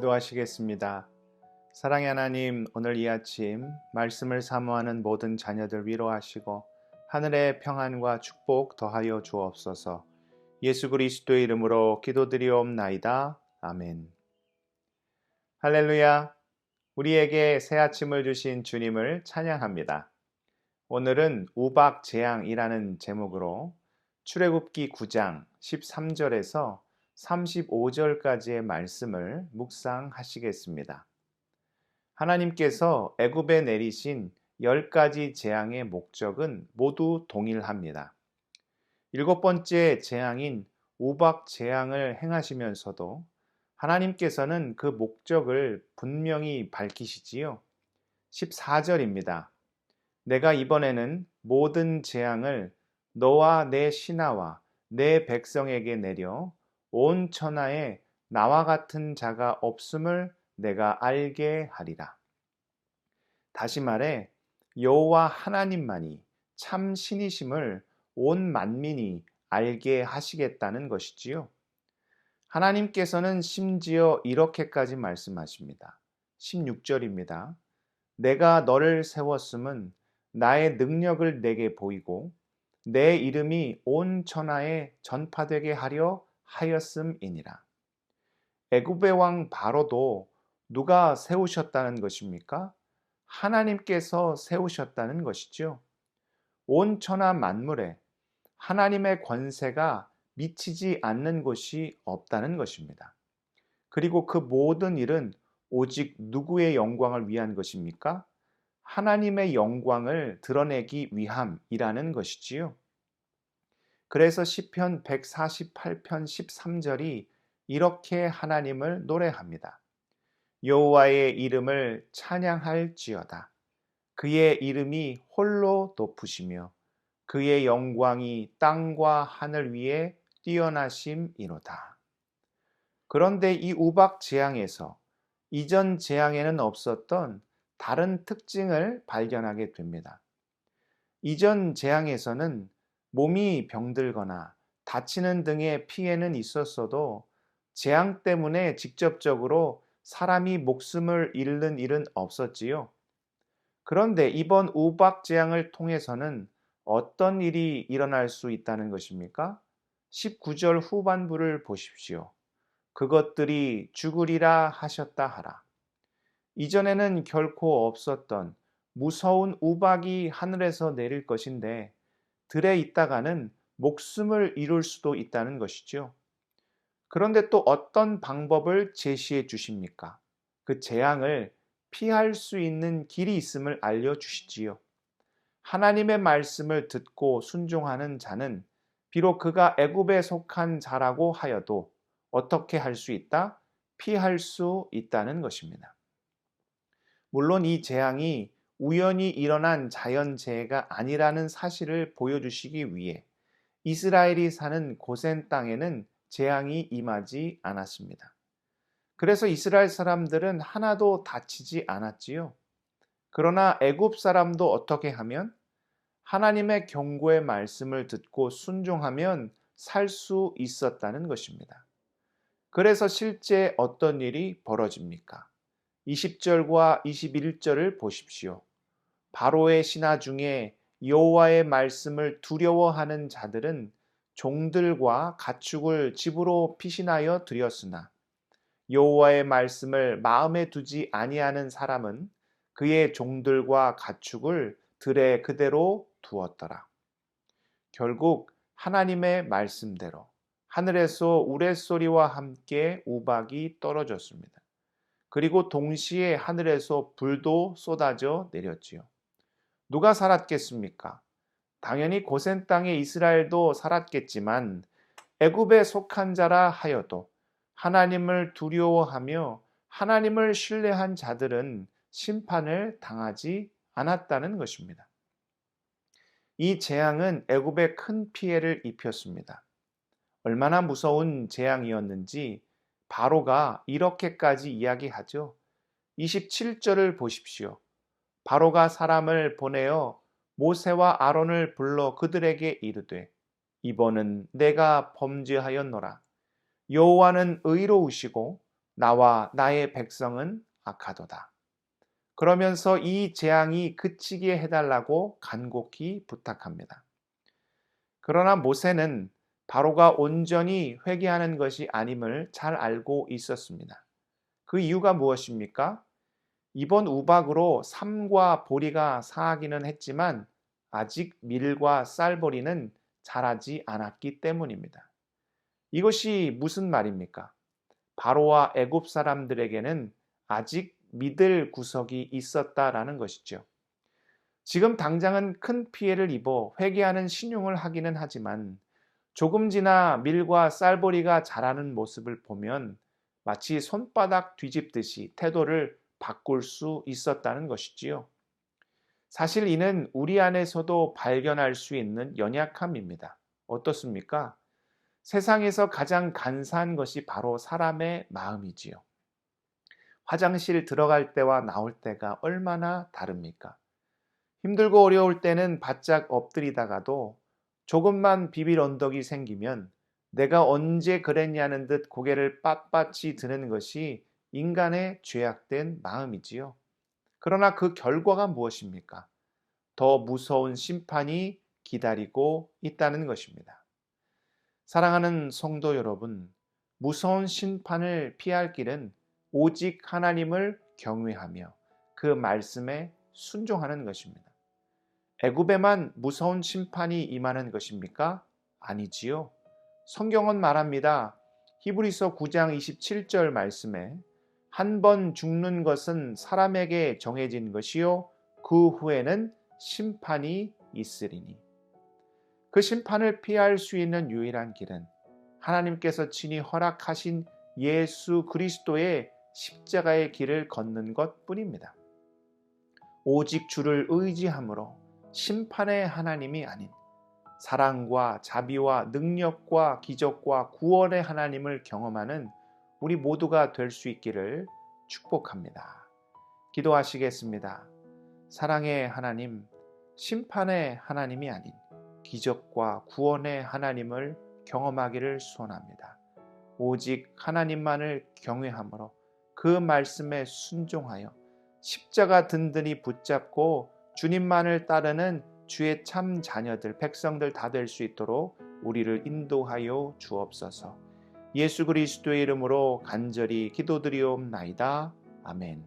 기도하시겠습니다. 사랑의 하나님, 오늘 이 아침 말씀을 사모하는 모든 자녀들 위로하시고 하늘의 평안과 축복 더하여 주옵소서. 예수 그리스도의 이름으로 기도드리옵나이다. 아멘. 할렐루야. 우리에게 새 아침을 주신 주님을 찬양합니다. 오늘은 우박재앙이라는 제목으로 출애굽기 9장 13절에서 35절까지의 말씀을 묵상하시겠습니다. 하나님께서 애굽에 내리신 10가지 재앙의 목적은 모두 동일합니다. 7번째 재앙인 우박재앙을 행하시면서도 하나님께서는 그 목적을 분명히 밝히시지요. 14절입니다. 내가 이번에는 모든 재앙을 너와 내 신하와 내 백성에게 내려 온 천하에 나와 같은 자가 없음을 내가 알게 하리라. 다시 말해 여호와 하나님만이 참 신이심을 온 만민이 알게 하시겠다는 것이지요. 하나님께서는 심지어 이렇게까지 말씀하십니다. 16절입니다. 내가 너를 세웠음은 나의 능력을 내게 보이고 내 이름이 온 천하에 전파되게 하려 하였음이니라. 애굽의 왕 바로도 누가 세우셨다는 것입니까? 하나님께서 세우셨다는 것이죠. 온 천하 만물에 하나님의 권세가 미치지 않는 곳이 없다는 것입니다. 그리고 그 모든 일은 오직 누구의 영광을 위한 것입니까? 하나님의 영광을 드러내기 위함이라는 것이지요. 그래서 시편 148편 13절이 이렇게 하나님을 노래합니다. 여호와의 이름을 찬양할지어다. 그의 이름이 홀로 높으시며 그의 영광이 땅과 하늘 위에 뛰어나심이로다. 그런데 이 우박 재앙에서 이전 재앙에는 없었던 다른 특징을 발견하게 됩니다. 이전 재앙에서는 몸이 병들거나 다치는 등의 피해는 있었어도 재앙 때문에 직접적으로 사람이 목숨을 잃는 일은 없었지요. 그런데 이번 우박 재앙을 통해서는 어떤 일이 일어날 수 있다는 것입니까? 19절 후반부를 보십시오. 그것들이 죽으리라 하셨다 하라. 이전에는 결코 없었던 무서운 우박이 하늘에서 내릴 것인데 들에 있다가는 목숨을 잃을 수도 있다는 것이죠. 그런데 또 어떤 방법을 제시해 주십니까? 그 재앙을 피할 수 있는 길이 있음을 알려주시지요. 하나님의 말씀을 듣고 순종하는 자는 비록 그가 애굽에 속한 자라고 하여도 어떻게 할 수 있다? 피할 수 있다는 것입니다. 물론 이 재앙이 우연히 일어난 자연재해가 아니라는 사실을 보여주시기 위해 이스라엘이 사는 고센 땅에는 재앙이 임하지 않았습니다. 그래서 이스라엘 사람들은 하나도 다치지 않았지요. 그러나 애굽 사람도 어떻게 하면 하나님의 경고의 말씀을 듣고 순종하면 살 수 있었다는 것입니다. 그래서 실제 어떤 일이 벌어집니까? 20절과 21절을 보십시오. 바로의 신하 중에 여호와의 말씀을 두려워하는 자들은 종들과 가축을 집으로 피신하여 드렸으나 여호와의 말씀을 마음에 두지 아니하는 사람은 그의 종들과 가축을 들에 그대로 두었더라. 결국 하나님의 말씀대로 하늘에서 우레소리와 함께 우박이 떨어졌습니다. 그리고 동시에 하늘에서 불도 쏟아져 내렸지요. 누가 살았겠습니까? 당연히 고센 땅의 이스라엘도 살았겠지만 애굽에 속한 자라 하여도 하나님을 두려워하며 하나님을 신뢰한 자들은 심판을 당하지 않았다는 것입니다. 이 재앙은 애굽에 큰 피해를 입혔습니다. 얼마나 무서운 재앙이었는지 바로가 이렇게까지 이야기하죠. 27절을 보십시오. 바로가 사람을 보내어 모세와 아론을 불러 그들에게 이르되 이번은 내가 범죄하였노라. 여호와는 의로우시고 나와 나의 백성은 악하도다. 그러면서 이 재앙이 그치게 해달라고 간곡히 부탁합니다. 그러나 모세는 바로가 온전히 회개하는 것이 아님을 잘 알고 있었습니다. 그 이유가 무엇입니까? 이번 우박으로 삼과 보리가 상하기는 했지만 아직 밀과 쌀보리는 자라지 않았기 때문입니다. 이것이 무슨 말입니까? 바로와 애굽 사람들에게는 아직 믿을 구석이 있었다라는 것이죠. 지금 당장은 큰 피해를 입어 회개하는 신용을 하기는 하지만 조금 지나 밀과 쌀보리가 자라는 모습을 보면 마치 손바닥 뒤집듯이 태도를 바꿀 수 있었다는 것이지요. 사실 이는 우리 안에서도 발견할 수 있는 연약함입니다. 어떻습니까? 세상에서 가장 간사한 것이 바로 사람의 마음이지요. 화장실 들어갈 때와 나올 때가 얼마나 다릅니까? 힘들고 어려울 때는 바짝 엎드리다가도 조금만 비빌 언덕이 생기면 내가 언제 그랬냐는 듯 고개를 빳빳이 드는 것이 인간의 죄악된 마음이지요. 그러나 그 결과가 무엇입니까? 더 무서운 심판이 기다리고 있다는 것입니다. 사랑하는 성도 여러분, 무서운 심판을 피할 길은 오직 하나님을 경외하며 그 말씀에 순종하는 것입니다. 애굽에만 무서운 심판이 임하는 것입니까? 아니지요. 성경은 말합니다. 히브리서 9장 27절 말씀에 한 번 죽는 것은 사람에게 정해진 것이요 그 후에는 심판이 있으리니. 그 심판을 피할 수 있는 유일한 길은 하나님께서 친히 허락하신 예수 그리스도의 십자가의 길을 걷는 것뿐입니다. 오직 주를 의지함으로 심판의 하나님이 아닌 사랑과 자비와 능력과 기적과 구원의 하나님을 경험하는 우리 모두가 될 수 있기를 축복합니다. 기도하시겠습니다. 사랑의 하나님, 심판의 하나님이 아닌 기적과 구원의 하나님을 경험하기를 소원합니다. 오직 하나님만을 경외함으로 그 말씀에 순종하여 십자가 든든히 붙잡고 주님만을 따르는 주의 참 자녀들, 백성들 다 될 수 있도록 우리를 인도하여 주옵소서. 예수 그리스도의 이름으로 간절히 기도드리옵나이다. 아멘.